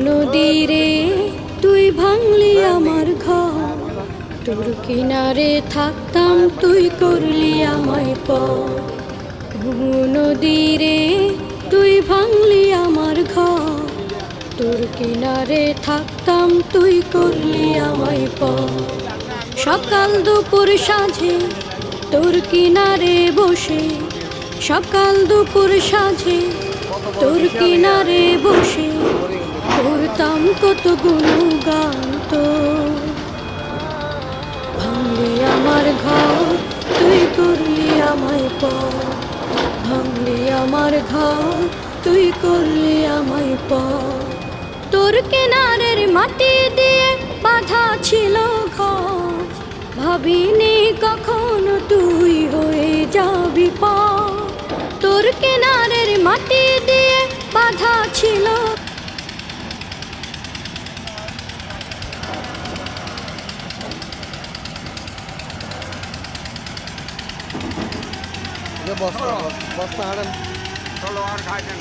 নদীরে তুই ভাঙলি আমার ঘর, তোর কিনারে থাকতাম তুই করলি আমায় পর। নদীরে তুই ভাঙলি আমার ঘর, তোর কিনারে থাকতাম তুই করলি আমায় পর। সকাল দুপুর সাঁঝে তোর কিনারে বসে, সকাল দুপুর সাঁঝে তোর কিনারে বসে করতাম কত গুণগান তোর। ভাঙলি আমার ঘর তুই করলি আমায় পর, ভাঙলি আমার ঘর তুই করলি আমায় পর। তোর কিনারের মাটি দিয়ে বাঁধা ছিল ঘর, ভাবিনি কখনো তুই হয়ে যাবি পর। তোর কিনারের মাটি দিয়ে বাঁধা ছিল। বস্তা বস্তা আনেন। চলো আর খাইছেন